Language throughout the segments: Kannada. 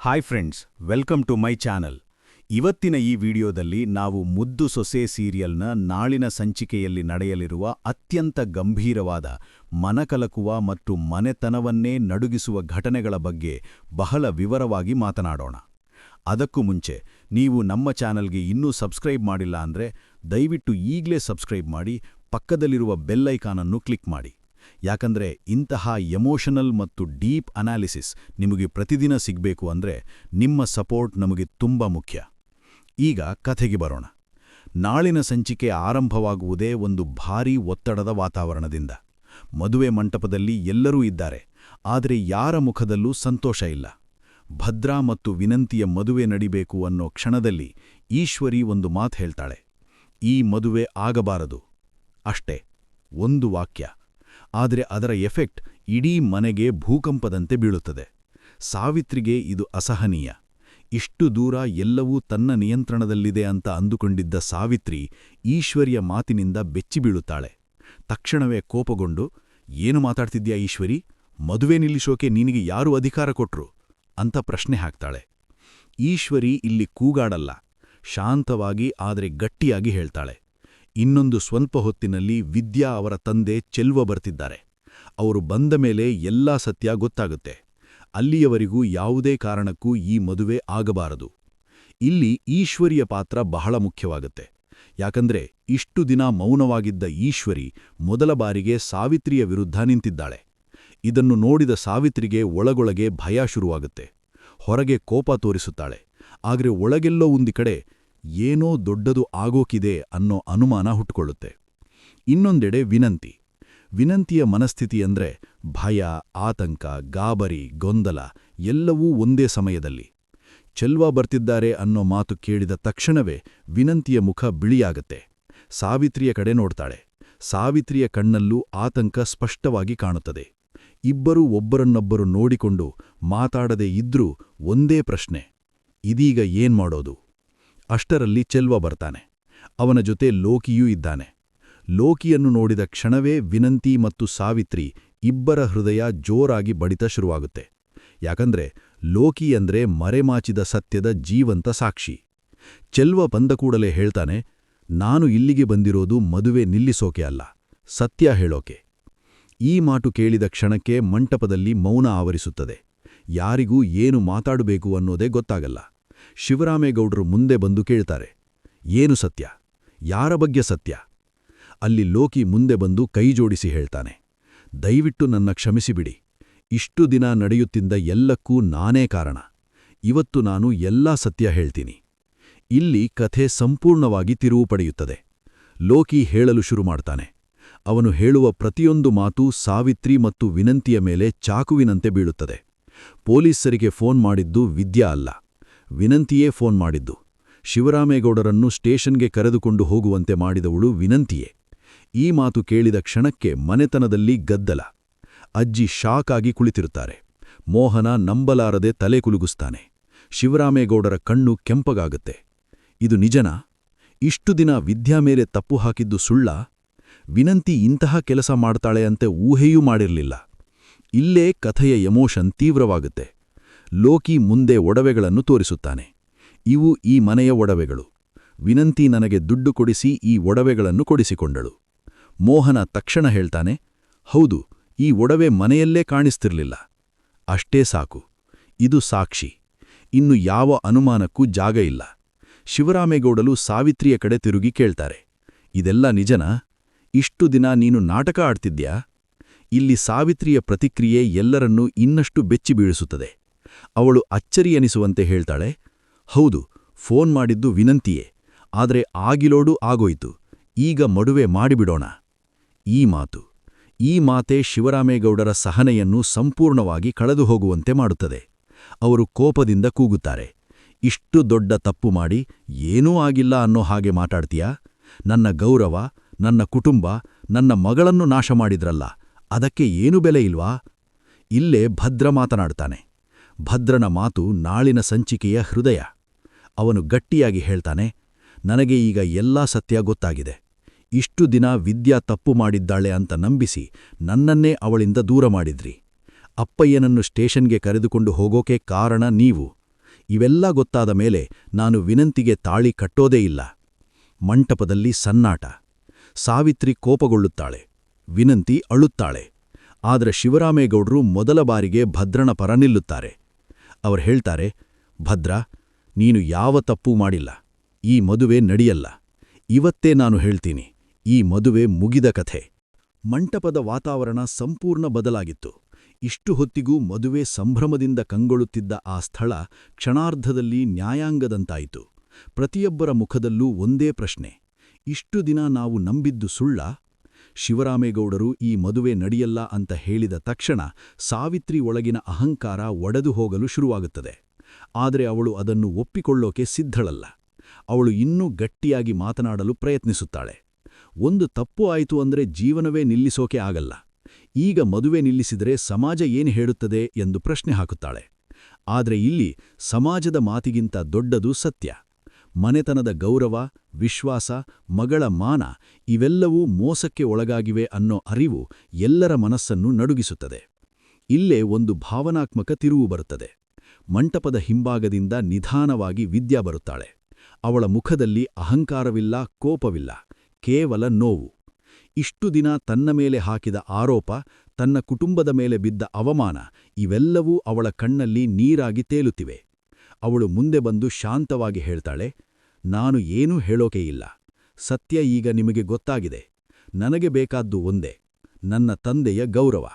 Hi friends, welcome to my channel. ಇವತ್ತಿನ ಈ ವಿಡಿಯೋದಲ್ಲಿ ನಾವು ಮುದ್ದು ಸೊಸೆ ಸೀರಿಯಲ್ನ ನಾಳಿನ ಸಂಚಿಕೆಯಲ್ಲಿ ನಡೆಯಲಿರುವ ಅತ್ಯಂತ ಗಂಭೀರವಾದ, ಮನಕಲಕುವ ಮತ್ತು ಮನೆತನವನ್ನೇ ನಡುಗಿಸುವ ಘಟನೆಗಳ ಬಗ್ಗೆ ಬಹಳ ವಿವರವಾಗಿ ಮಾತನಾಡೋಣ. ಅದಕ್ಕೂ ಮುಂಚೆ ನೀವು ನಮ್ಮ ಚಾನಲ್ಗೆ ಇನ್ನೂ ಸಬ್ಸ್ಕ್ರೈಬ್ ಮಾಡಿಲ್ಲ ಅಂದರೆ ದಯವಿಟ್ಟು ಈಗಲೇ ಸಬ್ಸ್ಕ್ರೈಬ್ ಮಾಡಿ, ಪಕ್ಕದಲ್ಲಿರುವ ಬೆಲ್ ಐಕಾನನ್ನು ಕ್ಲಿಕ್ ಮಾಡಿ. ಯಾಕಂದರೆ ಇಂತಹ ಎಮೋಷನಲ್ ಮತ್ತು ಡೀಪ್ ಅನಾಲಿಸಿಸ್ ನಿಮಗೆ ಪ್ರತಿದಿನ ಸಿಗಬೇಕು ಅಂದರೆ ನಿಮ್ಮ ಸಪೋರ್ಟ್ ನಮಗೆ ತುಂಬ ಮುಖ್ಯ. ಈಗ ಕಥೆಗೆ ಬರೋಣ. ನಾಳಿನ ಸಂಚಿಕೆ ಆರಂಭವಾಗುವುದೇ ಒಂದು ಭಾರೀ ಒತ್ತಡದ ವಾತಾವರಣದಿಂದ. ಮದುವೆ ಮಂಟಪದಲ್ಲಿ ಎಲ್ಲರೂ ಇದ್ದಾರೆ, ಆದರೆ ಯಾರ ಮುಖದಲ್ಲೂ ಸಂತೋಷ ಇಲ್ಲ. ಭದ್ರಾ ಮತ್ತು ವಿನಂತಿಯ ಮದುವೆ ನಡಿಬೇಕು ಅನ್ನೋ ಕ್ಷಣದಲ್ಲಿ ಈಶ್ವರಿ ಒಂದು ಮಾತು ಹೇಳ್ತಾಳೆ. ಈ ಮದುವೆ ಆಗಬಾರದು. ಅಷ್ಟೇ, ಒಂದು ವಾಕ್ಯ. ಆದರೆ ಅದರ ಎಫೆಕ್ಟ್ ಇಡೀ ಮನೆಗೆ ಭೂಕಂಪದಂತೆ ಬೀಳುತ್ತದೆ. ಸಾವಿತ್ರಿಗೆ ಇದು ಅಸಹನೀಯ. ಇಷ್ಟು ದೂರ ಎಲ್ಲವೂ ತನ್ನ ನಿಯಂತ್ರಣದಲ್ಲಿದೆ ಅಂತ ಅಂದುಕೊಂಡಿದ್ದ ಸಾವಿತ್ರಿ ಈಶ್ವರಿಯ ಮಾತಿನಿಂದ ಬೆಚ್ಚಿಬೀಳುತ್ತಾಳೆ. ತಕ್ಷಣವೇ ಕೋಪಗೊಂಡು, ಏನು ಮಾತಾಡ್ತಿದ್ಯಾ ಈಶ್ವರಿ? ಮದುವೆ ನಿಲ್ಲಿಸೋಕೆ ನಿನಗೆ ಯಾರು ಅಧಿಕಾರ ಕೊಟ್ರು ಅಂತ ಪ್ರಶ್ನೆ ಹಾಕ್ತಾಳೆ. ಈಶ್ವರಿ ಇಲ್ಲಿ ಕೂಗಾಡಲ್ಲ, ಶಾಂತವಾಗಿ ಆದರೆ ಗಟ್ಟಿಯಾಗಿ ಹೇಳ್ತಾಳೆ. ಇನ್ನೊಂದು ಸ್ವಲ್ಪ ಹೊತ್ತಿನಲ್ಲಿ ವಿದ್ಯಾ ಅವರ ತಂದೆ ಚೆಲ್ವ ಬರ್ತಿದ್ದಾರೆ. ಅವರು ಬಂದ ಮೇಲೆ ಎಲ್ಲಾ ಸತ್ಯ ಗೊತ್ತಾಗುತ್ತೆ. ಅಲ್ಲಿಯವರೆಗೂ ಯಾವುದೇ ಕಾರಣಕ್ಕೂ ಈ ಮದುವೆ ಆಗಬಾರದು. ಇಲ್ಲಿ ಈಶ್ವರಿಯ ಪಾತ್ರ ಬಹಳ ಮುಖ್ಯವಾಗುತ್ತೆ. ಯಾಕಂದ್ರೆ ಇಷ್ಟು ದಿನ ಮೌನವಾಗಿದ್ದ ಈಶ್ವರಿ ಮೊದಲ ಬಾರಿಗೆ ಸಾವಿತ್ರಿಯ ವಿರುದ್ಧ ನಿಂತಿದ್ದಾಳೆ. ಇದನ್ನು ನೋಡಿದ ಸಾವಿತ್ರಿಗೆ ಒಳಗೊಳಗೆ ಭಯ ಶುರುವಾಗುತ್ತೆ. ಹೊರಗೆ ಕೋಪ ತೋರಿಸುತ್ತಾಳೆ, ಆದರೆ ಒಳಗೆಲ್ಲೋ ಒಂದು ಕಡೆ ಏನೋ ದೊಡ್ಡದು ಆಗೋಕಿದೆ ಅನ್ನೋ ಅನುಮಾನ ಹುಟ್ಟುಕೊಳ್ಳುತ್ತೆ. ಇನ್ನೊಂದೆಡೆ ವಿನಂತಿಯ ಮನಸ್ಥಿತಿಯಂದ್ರೆ ಭಯ, ಆತಂಕ, ಗಾಬರಿ, ಗೊಂದಲ ಎಲ್ಲವೂ ಒಂದೇ ಸಮಯದಲ್ಲಿ. ಚೆಲ್ವ ಬರ್ತಿದ್ದಾರೆ ಅನ್ನೋ ಮಾತು ಕೇಳಿದ ತಕ್ಷಣವೇ ವಿನಂತಿಯ ಮುಖ ಬಿಳಿಯಾಗತ್ತೆ. ಸಾವಿತ್ರಿಯ ಕಡೆ ನೋಡ್ತಾಳೆ. ಸಾವಿತ್ರಿಯ ಕಣ್ಣಲ್ಲೂ ಆತಂಕ ಸ್ಪಷ್ಟವಾಗಿ ಕಾಣುತ್ತದೆ. ಇಬ್ಬರೂ ಒಬ್ಬರನ್ನೊಬ್ಬರು ನೋಡಿಕೊಂಡು ಮಾತಾಡದೇ ಇದ್ರೂ ಒಂದೇ ಪ್ರಶ್ನೆ, ಇದೀಗ ಏನ್ಮಾಡೋದು? ಅಷ್ಟರಲ್ಲಿ ಚೆಲ್ವ ಬರ್ತಾನೆ. ಅವನ ಜೊತೆ ಲೋಕಿಯೂ ಇದ್ದಾನೆ. ಲೋಕಿಯನ್ನು ನೋಡಿದ ಕ್ಷಣವೇ ವಿನಂತಿ ಮತ್ತು ಸಾವಿತ್ರಿ ಇಬ್ಬರ ಹೃದಯ ಜೋರಾಗಿ ಬಡಿತ ಶುರುವಾಗುತ್ತೆ. ಯಾಕಂದ್ರೆ ಲೋಕಿ ಅಂದ್ರೆ ಮರೆಮಾಚಿದ ಸತ್ಯದ ಜೀವಂತ ಸಾಕ್ಷಿ. ಚೆಲ್ವ ಬಂದ ಕೂಡಲೇ ಹೇಳ್ತಾನೆ, ನಾನು ಇಲ್ಲಿಗೆ ಬಂದಿರೋದು ಮದುವೆ ನಿಲ್ಲಿಸೋಕೆ ಅಲ್ಲ, ಸತ್ಯ ಹೇಳೋಕೆ. ಈ ಮಾತು ಕೇಳಿದ ಕ್ಷಣಕ್ಕೆ ಮಂಟಪದಲ್ಲಿ ಮೌನ ಆವರಿಸುತ್ತದೆ. ಯಾರಿಗೂ ಏನು ಮಾತಾಡಬೇಕು ಅನ್ನೋದೇ ಗೊತ್ತಾಗಲ್ಲ. ಶಿವರಾಮೇಗೌಡರು ಮುಂದೆ ಬಂದು ಕೇಳ್ತಾರೆ, ಏನು ಸತ್ಯ? ಯಾರ ಬಗ್ಗೆ ಸತ್ಯ? ಅಲ್ಲಿ ಲೋಕಿ ಮುಂದೆ ಬಂದು ಕೈಜೋಡಿಸಿ ಹೇಳ್ತಾನೆ, ದಯವಿಟ್ಟು ನನ್ನ ಕ್ಷಮಿಸಿಬಿಡಿ. ಇಷ್ಟು ದಿನ ನಡೆಯುತ್ತಿದ್ದ ಎಲ್ಲಕ್ಕೂ ನಾನೇ ಕಾರಣ. ಇವತ್ತು ನಾನು ಎಲ್ಲಾ ಸತ್ಯ ಹೇಳ್ತೀನಿ. ಇಲ್ಲಿ ಕಥೆ ಸಂಪೂರ್ಣವಾಗಿ ತಿರುವು ಪಡೆಯುತ್ತದೆ. ಲೋಕಿ ಹೇಳಲು ಶುರು ಮಾಡ್ತಾನೆ. ಅವನು ಹೇಳುವ ಪ್ರತಿಯೊಂದು ಮಾತು ಸಾವಿತ್ರಿ ಮತ್ತು ವಿನಂತಿಯ ಮೇಲೆ ಚಾಕುವಿನಂತೆ ಬೀಳುತ್ತದೆ. ಪೊಲೀಸರಿಗೆ ಫೋನ್ ಮಾಡಿದ್ದು ವಿದ್ಯಾ ಅಲ್ಲ, ವಿನಂತಿಯೇ ಫೋನ್ ಮಾಡಿದ್ದು. ಶಿವರಾಮೇಗೌಡರನ್ನು ಸ್ಟೇಷನ್ಗೆ ಕರೆದುಕೊಂಡು ಹೋಗುವಂತೆ ಮಾಡಿದವಳು ವಿನಂತಿಯೇ. ಈ ಮಾತು ಕೇಳಿದ ಕ್ಷಣಕ್ಕೆ ಮನೆತನದಲ್ಲಿ ಗದ್ದಲ. ಅಜ್ಜಿ ಶಾಕ್ ಆಗಿ ಕುಳಿತಿರುತ್ತಾರೆ. ಮೋಹನ ನಂಬಲಾರದೆ ತಲೆ ಕುಲುಗಿಸ್ತಾನೆ. ಶಿವರಾಮೇಗೌಡರ ಕಣ್ಣು ಕೆಂಪಗಾಗುತ್ತೆ. ಇದು ನಿಜನಾ? ಇಷ್ಟು ದಿನ ವಿದ್ಯಾ ಮೇಲೆ ತಪ್ಪು ಹಾಕಿದ್ದು ಸುಳ್ಳ? ವಿನಂತಿ ಇಂತಹ ಕೆಲಸ ಮಾಡ್ತಾಳೆ ಅಂತೆ ಊಹೆಯೂ ಮಾಡಿರಲಿಲ್ಲ. ಇಲ್ಲೇ ಕಥೆಯ ಎಮೋಷನ್ ತೀವ್ರವಾಗುತ್ತೆ. ಲೋಕಿ ಮುಂದೆ ಒಡವೆಗಳನ್ನು ತೋರಿಸುತ್ತಾನೆ. ಇವು ಈ ಮನೆಯ ಒಡವೆಗಳು. ವಿನಂತಿ ನನಗೆ ದುಡ್ಡು ಕೊಡಿಸಿ ಈ ಒಡವೆಗಳನ್ನು ಕೊಡಿಸಿಕೊಂಡಳು. ಮೋಹನ ತಕ್ಷಣ ಹೇಳ್ತಾನೆ, ಹೌದು, ಈ ಒಡವೆ ಮನೆಯಲ್ಲೇ ಕಾಣಿಸ್ತಿರ್ಲಿಲ್ಲ. ಅಷ್ಟೇ ಸಾಕು, ಇದು ಸಾಕ್ಷಿ. ಇನ್ನು ಯಾವ ಅನುಮಾನಕ್ಕೂ ಜಾಗ ಇಲ್ಲ. ಶಿವರಾಮೇಗೌಡಲು ಸಾವಿತ್ರಿಯ ಕಡೆ ತಿರುಗಿ ಕೇಳ್ತಾರೆ, ಇದೆಲ್ಲ ನಿಜನಾ? ಇಷ್ಟು ದಿನ ನೀನು ನಾಟಕ ಆಡ್ತಿದ್ಯಾ? ಇಲ್ಲಿ ಸಾವಿತ್ರಿಯ ಪ್ರತಿಕ್ರಿಯೆ ಎಲ್ಲರನ್ನೂ ಇನ್ನಷ್ಟು ಬೆಚ್ಚಿಬೀಳಿಸುತ್ತದೆ. ಅವಳು ಅಚ್ಚರಿಯನಿಸುವಂತೆ ಹೇಳ್ತಾಳೆ, ಹೌದು, ಫೋನ್ ಮಾಡಿದ್ದು ವಿನಂತಿಯೇ. ಆದರೆ ಆಗಿಲೋಡು ಆಗೋಯ್ತು. ಈಗ ಮಡುವೆ ಮಾಡಿಬಿಡೋಣ. ಈ ಮಾತೇ ಶಿವರಾಮೇಗೌಡರ ಸಹನೆಯನ್ನು ಸಂಪೂರ್ಣವಾಗಿ ಕಳೆದುಹೋಗುವಂತೆ ಮಾಡುತ್ತದೆ. ಅವರು ಕೋಪದಿಂದ ಕೂಗುತ್ತಾರೆ, ಇಷ್ಟು ದೊಡ್ಡ ತಪ್ಪು ಮಾಡಿ ಏನೂ ಆಗಿಲ್ಲ ಅನ್ನೋ ಹಾಗೆ ಮಾತಾಡ್ತೀಯಾ? ನನ್ನ ಗೌರವ, ನನ್ನ ಕುಟುಂಬ, ನನ್ನ ಮಗಳನ್ನು ನಾಶ ಮಾಡಿದ್ರಲ್ಲ, ಅದಕ್ಕೆ ಏನು ಬೆಲೆ ಇಲ್ವಾ? ಇಲ್ಲೇ ಭದ್ರ ಮಾತನಾಡ್ತಾನೆ. ಭದ್ರನ ಮಾತು ನಾಳಿನ ಸಂಚಿಕೆಯ ಹೃದಯ. ಅವನು ಗಟ್ಟಿಯಾಗಿ ಹೇಳ್ತಾನೆ, ನನಗೆ ಈಗ ಎಲ್ಲಾ ಸತ್ಯ ಗೊತ್ತಾಗಿದೆ. ಇಷ್ಟು ದಿನ ವಿದ್ಯಾ ತಪ್ಪು ಮಾಡಿದ್ದಾಳೆ ಅಂತ ನಂಬಿಸಿ ನನ್ನನ್ನೇ ಅವಳಿಂದ ದೂರ ಮಾಡಿದ್ರಿ. ಅಪ್ಪಯ್ಯನನ್ನು ಸ್ಟೇಷನ್ಗೆ ಕರೆದುಕೊಂಡು ಹೋಗೋಕೆ ಕಾರಣ ನೀವು. ಇವೆಲ್ಲ ಗೊತ್ತಾದ ಮೇಲೆ ನಾನು ವಿನಂತಿಗೆ ತಾಳಿ ಕಟ್ಟೋದೇ ಇಲ್ಲ. ಮಂಟಪದಲ್ಲಿ ಸನ್ನಾಟ. ಸಾವಿತ್ರಿ ಕೋಪಗೊಳ್ಳುತ್ತಾಳೆ. ವಿನಂತಿ ಅಳುತ್ತಾಳೆ. ಆದರೆ ಶಿವರಾಮೇಗೌಡರು ಮೊದಲ ಬಾರಿಗೆ ಭದ್ರನ ಪರ ನಿಲ್ಲುತ್ತಾರೆ. ಅವರು ಹೇಳ್ತಾರೆ, ಭದ್ರ, ನೀನು ಯಾವ ತಪ್ಪೂ ಮಾಡಿಲ್ಲ. ಈ ಮದುವೆ ನಡೆಯಲ್ಲ. ಇವತ್ತೇ ನಾನು ಹೇಳ್ತೀನಿ, ಈ ಮದುವೆ ಮುಗಿದ ಕಥೆ. ಮಂಟಪದ ವಾತಾವರಣ ಸಂಪೂರ್ಣ ಬದಲಾಗಿತ್ತು. ಇಷ್ಟು ಹೊತ್ತಿಗೂ ಮದುವೆ ಸಂಭ್ರಮದಿಂದ ಕಂಗೊಳ್ಳುತ್ತಿದ್ದ ಆ ಸ್ಥಳ ಕ್ಷಣಾರ್ಧದಲ್ಲಿ ನ್ಯಾಯಾಂಗದಂತಾಯಿತು. ಪ್ರತಿಯೊಬ್ಬರ ಮುಖದಲ್ಲೂ ಒಂದೇ ಪ್ರಶ್ನೆ: ಇಷ್ಟು ದಿನ ನಾವು ನಂಬಿದ್ದು ಸುಳ್ಳಾ? ಶಿವರಾಮೇಗೌಡರು ಈ ಮದುವೆ ನಡೆಯಲ್ಲ ಅಂತ ಹೇಳಿದ ತಕ್ಷಣ ಸಾವಿತ್ರಿ ಒಳಗಿನ ಅಹಂಕಾರ ಒಡೆದು ಹೋಗಲು ಶುರುವಾಗುತ್ತದೆ. ಆದರೆ ಅವಳು ಅದನ್ನು ಒಪ್ಪಿಕೊಳ್ಳೋಕೆ ಸಿದ್ಧಳಲ್ಲ. ಅವಳು ಇನ್ನೂ ಗಟ್ಟಿಯಾಗಿ ಮಾತನಾಡಲು ಪ್ರಯತ್ನಿಸುತ್ತಾಳೆ. ಒಂದು ತಪ್ಪು ಆಯಿತು ಅಂದ್ರೆ ಜೀವನವೇ ನಿಲ್ಲಿಸೋಕೆ ಆಗಲ್ಲ. ಈಗ ಮದುವೆ ನಿಲ್ಲಿಸಿದರೆ ಸಮಾಜ ಏನು ಹೇಳುತ್ತದೆ ಎಂದು ಪ್ರಶ್ನೆ ಹಾಕುತ್ತಾಳೆ. ಆದರೆ ಇಲ್ಲಿ ಸಮಾಜದ ಮಾತಿಗಿಂತ ದೊಡ್ಡದು ಸತ್ಯ. ಮನೆತನದ ಗೌರವ, ವಿಶ್ವಾಸ, ಮಗಳ ಮಾನ ಇವೆಲ್ಲವೂ ಮೋಸಕ್ಕೆ ಒಳಗಾಗಿವೆ ಅನ್ನೋ ಅರಿವು ಎಲ್ಲರ ಮನಸ್ಸನ್ನು ನಡುಗಿಸುತ್ತದೆ. ಇಲ್ಲೇ ಒಂದು ಭಾವನಾತ್ಮಕ ತಿರುವು ಬರುತ್ತದೆ. ಮಂಟಪದ ಹಿಂಭಾಗದಿಂದ ನಿಧಾನವಾಗಿ ವಿದ್ಯಾ ಬರುತ್ತಾಳೆ. ಅವಳ ಮುಖದಲ್ಲಿ ಅಹಂಕಾರವಿಲ್ಲ, ಕೋಪವಿಲ್ಲ, ಕೇವಲ ನೋವು. ಇಷ್ಟು ದಿನ ತನ್ನ ಮೇಲೆ ಹಾಕಿದ ಆರೋಪ, ತನ್ನ ಕುಟುಂಬದ ಮೇಲೆ ಬಿದ್ದ ಅವಮಾನ ಇವೆಲ್ಲವೂ ಅವಳ ಕಣ್ಣಲ್ಲಿ ನೀರಾಗಿ ತೇಲುತ್ತಿವೆ. ಅವಳು ಮುಂದೆ ಬಂದು ಶಾಂತವಾಗಿ ಹೇಳ್ತಾಳೆ, ನಾನು ಏನೂ ಹೇಳೋಕೆ ಇಲ್ಲ. ಸತ್ಯ ಈಗ ನಿಮಗೆ ಗೊತ್ತಾಗಿದೆ. ನನಗೆ ಬೇಕಾದ್ದು ಒಂದೇ: ನನ್ನ ತಂದೆಯ ಗೌರವ.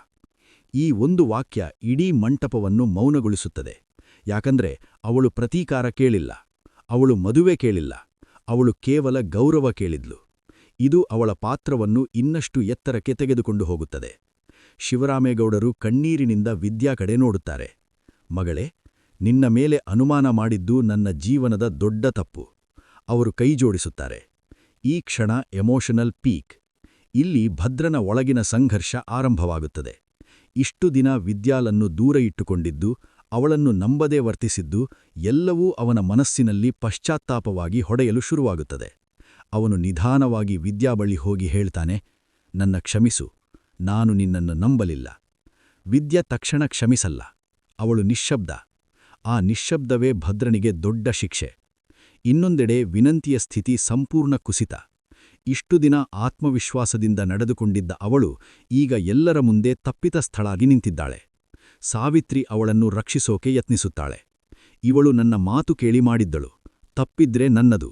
ಈ ಒಂದು ವಾಕ್ಯ ಇಡೀ ಮಂಟಪವನ್ನು ಮೌನಗೊಳಿಸುತ್ತದೆ. ಯಾಕಂದ್ರೆ ಅವಳು ಪ್ರತೀಕಾರ ಕೇಳಿಲ್ಲ, ಅವಳು ಮದುವೆ ಕೇಳಿಲ್ಲ, ಅವಳು ಕೇವಲ ಗೌರವ ಕೇಳಿದ್ಲು. ಇದು ಅವಳ ಪಾತ್ರವನ್ನು ಇನ್ನಷ್ಟು ಎತ್ತರಕ್ಕೆ ತೆಗೆದುಕೊಂಡು ಹೋಗುತ್ತದೆ. ಶಿವರಾಮೇಗೌಡರು ಕಣ್ಣೀರಿನಿಂದ ವಿದ್ಯಾ ಕಡೆ ನೋಡುತ್ತಾರೆ. ಮಗಳೇ, ನಿನ್ನ ಮೇಲೆ ಅನುಮಾನ ಮಾಡಿದ್ದು ನನ್ನ ಜೀವನದ ದೊಡ್ಡ ತಪ್ಪು. ಅವರು ಕೈಜೋಡಿಸುತ್ತಾರೆ. ಈ ಕ್ಷಣ ಎಮೋಷನಲ್ ಪೀಕ್. ಇಲ್ಲಿ ಭದ್ರನ ಒಳಗಿನ ಸಂಘರ್ಷ ಆರಂಭವಾಗುತ್ತದೆ. ಇಷ್ಟು ದಿನ ವಿದ್ಯಾಳನ್ನು ದೂರ ಇಟ್ಟುಕೊಂಡಿದ್ದು, ಅವಳನ್ನು ನಂಬದೇ ವರ್ತಿಸಿದ್ದು ಎಲ್ಲವೂ ಅವನ ಮನಸ್ಸಿನಲ್ಲಿ ಪಶ್ಚಾತ್ತಾಪವಾಗಿ ಹೊಡೆಯಲು ಶುರುವಾಗುತ್ತದೆ. ಅವನು ನಿಧಾನವಾಗಿ ವಿದ್ಯಾ ಬಳಿ ಹೋಗಿ ಹೇಳ್ತಾನೆ, ನನ್ನ ಕ್ಷಮಿಸು, ನಾನು ನಿನ್ನನ್ನು ನಂಬಲಿಲ್ಲ. ವಿದ್ಯಾ ತಕ್ಷಣ ಕ್ಷಮಿಸಲ್ಲ. ಅವಳು ನಿಶ್ಶಬ್ದ. ಆ ನಿಶ್ಶಬ್ದವೇ ಭದ್ರನಿಗೆ ದೊಡ್ಡ ಶಿಕ್ಷೆ. ಇನ್ನೊಂದೆಡೆ ವಿನಂತಿಯ ಸ್ಥಿತಿ ಸಂಪೂರ್ಣ ಕುಸಿತ. ಇಷ್ಟು ದಿನ ಆತ್ಮವಿಶ್ವಾಸದಿಂದ ನಡೆದುಕೊಂಡಿದ್ದ ಅವಳು ಈಗ ಎಲ್ಲರ ಮುಂದೆ ತಪ್ಪಿತಸ್ಥಳಾಗಿ ನಿಂತಿದ್ದಾಳೆ. ಸಾವಿತ್ರಿ ಅವಳನ್ನು ರಕ್ಷಿಸೋಕೆ ಯತ್ನಿಸುತ್ತಾಳೆ. ಇವಳು ನನ್ನ ಮಾತು ಕೇಳಿ ಮಾಡಿದ್ದಳು, ತಪ್ಪಿದ್ರೆ ನನ್ನದು.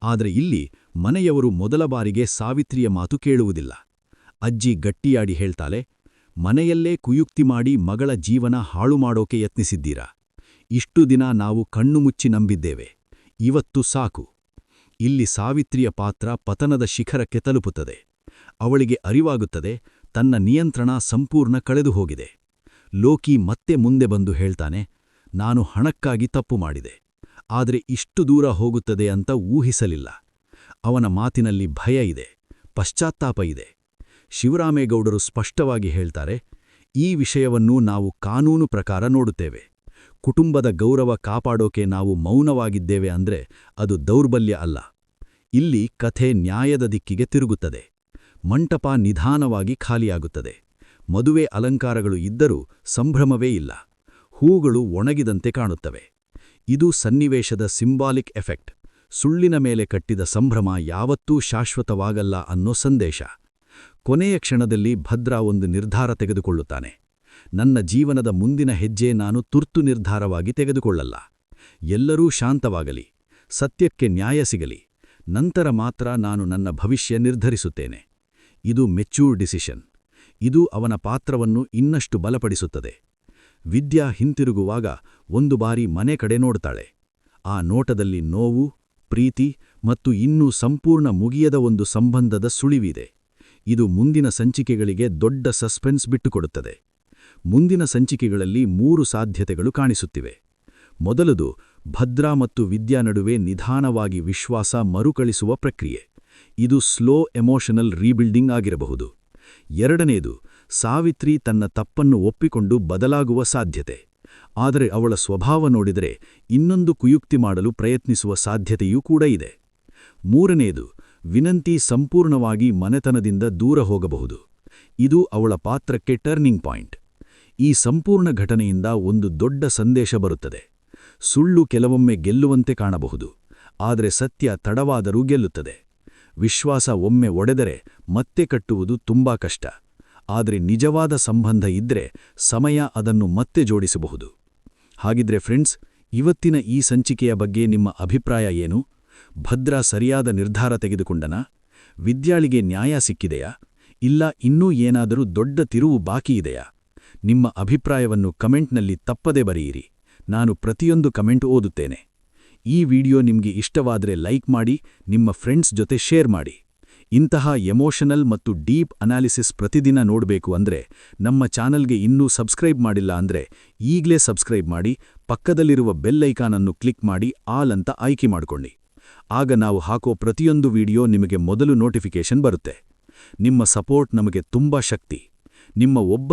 ಆದರೆ ಇಲ್ಲಿ ಮನೆಯವರು ಮೊದಲ ಬಾರಿಗೆ ಸಾವಿತ್ರಿಯ ಮಾತು ಕೇಳುವುದಿಲ್ಲ. ಅಜ್ಜಿ ಗಟ್ಟಿಯಾಡಿ ಹೇಳ್ತಾಳೆ, ಮನೆಯಲ್ಲೇ ಕುಯುಕ್ತಿ ಮಾಡಿ ಮಗಳ ಜೀವನ ಹಾಳು ಮಾಡೋಕೆ ಯತ್ನಿಸಿದ್ದೀರಾ. ಇಷ್ಟು ದಿನ ನಾವು ಕಣ್ಣು ಮುಚ್ಚಿ ನಂಬಿದ್ದೇವೆ. ಇವತ್ತು ಸಾಕು. ಇಲ್ಲಿ ಸಾವಿತ್ರಿಯ ಪಾತ್ರ ಪತನದ ಶಿಖರಕ್ಕೆ ತಲುಪುತ್ತದೆ. ಅವಳಿಗೆ ಅರಿವಾಗುತ್ತದೆ, ತನ್ನ ನಿಯಂತ್ರಣ ಸಂಪೂರ್ಣ ಕಳೆದು ಹೋಗಿದೆ. ಲೋಕಿ ಮತ್ತೆ ಮುಂದೆ ಬಂದು ಹೇಳ್ತಾನೆ, ನಾನು ಹಣಕ್ಕಾಗಿ ತಪ್ಪು ಮಾಡಿದೆ. ಆದರೆ ಇಷ್ಟು ದೂರ ಹೋಗುತ್ತದೆ ಅಂತ ಊಹಿಸಲಿಲ್ಲ. ಅವನ ಮಾತಿನಲ್ಲಿ ಭಯ ಇದೆ, ಪಶ್ಚಾತ್ತಾಪ ಇದೆ. ಶಿವರಾಮೇಗೌಡರು ಸ್ಪಷ್ಟವಾಗಿ ಹೇಳ್ತಾರೆ, ಈ ವಿಷಯವನ್ನು ನಾವು ಕಾನೂನು ಪ್ರಕಾರ ನೋಡುತ್ತೇವೆ. ಕುಟುಂಬದ ಗೌರವ ಕಾಪಾಡೋಕೆ ನಾವು ಮೌನವಾಗಿದ್ದೇವೆ ಅಂದ್ರೆ ಅದು ದೌರ್ಬಲ್ಯ ಅಲ್ಲ. ಇಲ್ಲಿ ಕಥೆ ನ್ಯಾಯದ ದಿಕ್ಕಿಗೆ ತಿರುಗುತ್ತದೆ. ಮಂಟಪ ನಿಧಾನವಾಗಿ ಖಾಲಿಯಾಗುತ್ತದೆ. ಮದುವೆ ಅಲಂಕಾರಗಳು ಇದ್ದರೂ ಸಂಭ್ರಮವೇ ಇಲ್ಲ. ಹೂಗಳು ಒಣಗಿದಂತೆ ಕಾಣುತ್ತವೆ. ಇದು ಸನ್ನಿವೇಶದ ಸಿಂಬಾಲಿಕ್ ಎಫೆಕ್ಟ್. ಸುಳ್ಳಿನ ಮೇಲೆ ಕಟ್ಟಿದ ಸಂಭ್ರಮ ಯಾವತ್ತೂ ಶಾಶ್ವತವಾಗಲ್ಲ ಅನ್ನೋ ಸಂದೇಶ. ಕೊನೆಯ ಕ್ಷಣದಲ್ಲಿ ಭದ್ರಾ ಒಂದು ನಿರ್ಧಾರ ತೆಗೆದುಕೊಳ್ಳುತ್ತಾನೆ. ನನ್ನ ಜೀವನದ ಮುಂದಿನ ಹೆಜ್ಜೆ ನಾನು ತುರ್ತು ನಿರ್ಧಾರವಾಗಿ ತೆಗೆದುಕೊಳ್ಳಲ್ಲ. ಎಲ್ಲರೂ ಶಾಂತವಾಗಲಿ, ಸತ್ಯಕ್ಕೆ ನ್ಯಾಯ ಸಿಗಲಿ, ನಂತರ ಮಾತ್ರ ನಾನು ನನ್ನ ಭವಿಷ್ಯ ನಿರ್ಧರಿಸುತ್ತೇನೆ. ಇದು ಮೆಚ್ಯೂರ್ ಡಿಸಿಷನ್. ಇದು ಅವನ ಪಾತ್ರವನ್ನು ಇನ್ನಷ್ಟು ಬಲಪಡಿಸುತ್ತದೆ. ವಿದ್ಯಾ ಹಿಂತಿರುಗುವಾಗ ಒಂದು ಬಾರಿ ಮನೆ ಕಡೆ ನೋಡ್ತಾಳೆ. ಆ ನೋಟದಲ್ಲಿ ನೋವು, ಪ್ರೀತಿ ಮತ್ತು ಇನ್ನೂ ಸಂಪೂರ್ಣ ಮುಗಿಯದ ಒಂದು ಸಂಬಂಧದ ಸುಳಿವಿದೆ. ಇದು ಮುಂದಿನ ಸಂಚಿಕೆಗಳಿಗೆ ದೊಡ್ಡ ಸಸ್ಪೆನ್ಸ್ ಬಿಟ್ಟುಕೊಡುತ್ತದೆ. ಮುಂದಿನ ಸಂಚಿಕೆಗಳಲ್ಲಿ 3 ಸಾಧ್ಯತೆಗಳು ಕಾಣಿಸುತ್ತಿವೆ. ಮೊದಲದು, ಭದ್ರಾ ಮತ್ತು ವಿದ್ಯಾ ನಡುವೆ ನಿಧಾನವಾಗಿ ವಿಶ್ವಾಸ ಮರುಕಳಿಸುವ ಪ್ರಕ್ರಿಯೆ. ಇದು ಸ್ಲೋ ಎಮೋಷನಲ್ ರೀಬಿಲ್ಡಿಂಗ್ ಆಗಿರಬಹುದು. ಎರಡನೇದು, ಸಾವಿತ್ರಿ ತನ್ನ ತಪ್ಪನ್ನು ಒಪ್ಪಿಕೊಂಡು ಬದಲಾಗುವ ಸಾಧ್ಯತೆ. ಆದರೆ ಅವಳ ಸ್ವಭಾವ ನೋಡಿದರೆ ಇನ್ನೊಂದು ಕುಯುಕ್ತಿ ಮಾಡಲು ಪ್ರಯತ್ನಿಸುವ ಸಾಧ್ಯತೆಯೂ ಕೂಡ ಇದೆ. ಮೂರನೇದು, ವಿನಂತಿ ಸಂಪೂರ್ಣವಾಗಿ ಮನೆತನದಿಂದ ದೂರ ಹೋಗಬಹುದು. ಇದು ಅವಳ ಪಾತ್ರಕ್ಕೆ ಟರ್ನಿಂಗ್ ಪಾಯಿಂಟ್. ಈ ಸಂಪೂರ್ಣ ಘಟನೆಯಿಂದ ಒಂದು ದೊಡ್ಡ ಸಂದೇಶ ಬರುತ್ತದೆ. ಸುಳ್ಳು ಕೆಲವೊಮ್ಮೆ ಗೆಲ್ಲುವಂತೆ ಕಾಣಬಹುದು, ಆದರೆ ಸತ್ಯ ತಡವಾದರೂ ಗೆಲ್ಲುತ್ತದೆ. ವಿಶ್ವಾಸ ಒಮ್ಮೆ ಒಡೆದರೆ ಮತ್ತೆ ಕಟ್ಟುವುದು ತುಂಬಾ ಕಷ್ಟ, ಆದರೆ ನಿಜವಾದ ಸಂಬಂಧ ಇದ್ರೆ ಸಮಯ ಅದನ್ನು ಮತ್ತೆ ಜೋಡಿಸಬಹುದು. ಹಾಗಿದ್ರೆ ಫ್ರೆಂಡ್ಸ್, ಇವತ್ತಿನ ಈ ಸಂಚಿಕೆಯ ಬಗ್ಗೆ ನಿಮ್ಮ ಅಭಿಪ್ರಾಯ ಏನು? ಭದ್ರಾ ಸರಿಯಾದ ನಿರ್ಧಾರ ತೆಗೆದುಕೊಂಡನಾ? ವಿದ್ಯಾಳಿಗೆ ನ್ಯಾಯ ಸಿಕ್ಕಿದೆಯಾ? ಇಲ್ಲ ಇನ್ನೂ ಏನಾದರೂ ದೊಡ್ಡ ತಿರುವು ಬಾಕಿಯಿದೆಯಾ? ನಿಮ್ಮ ಅಭಿಪ್ರಾಯವನ್ನು ಕಮೆಂಟ್ನಲ್ಲಿ ತಪ್ಪದೆ ಬರೆಯಿರಿ. ನಾನು ಪ್ರತಿಯೊಂದು ಕಮೆಂಟ್ ಓದುತ್ತೇನೆ. ಈ ವಿಡಿಯೋ ನಿಮಗೆ ಇಷ್ಟವಾದರೆ ಲೈಕ್ ಮಾಡಿ, ನಿಮ್ಮ ಫ್ರೆಂಡ್ಸ್ ಜೊತೆ ಶೇರ್ ಮಾಡಿ. ಇಂತಹ ಎಮೋಷನಲ್ ಮತ್ತು ಡೀಪ್ ಅನಾಲಿಸಿಸ್ ಪ್ರತಿದಿನ ನೋಡಬೇಕು ಅಂದ್ರೆ ನಮ್ಮ ಚಾನಲ್ಗೆ ಇನ್ನೂ ಸಬ್ಸ್ಕ್ರೈಬ್ ಮಾಡಿಲ್ಲ ಅಂದ್ರೆ ಈಗಲೇ ಸಬ್ಸ್ಕ್ರೈಬ್ ಮಾಡಿ, ಪಕ್ಕದಲ್ಲಿರುವ ಬೆಲ್ ಐಕಾನ್ ಅನ್ನು ಕ್ಲಿಕ್ ಮಾಡಿ ಆಲ್ ಅಂತ ಆಯ್ಕೆ ಮಾಡಿಕೊಳ್ಳಿ. ಆಗ ನಾವು ಹಾಕೋ ಪ್ರತಿಯೊಂದು ವಿಡಿಯೋ ನಿಮಗೆ ಮೊದಲು ನೋಟಿಫಿಕೇಶನ್ ಬರುತ್ತೆ. ನಿಮ್ಮ ಸಪೋರ್ಟ್ ನಮಗೆ ತುಂಬಾ ಶಕ್ತಿ. ನಿಮ್ಮ ಒಬ್ಬ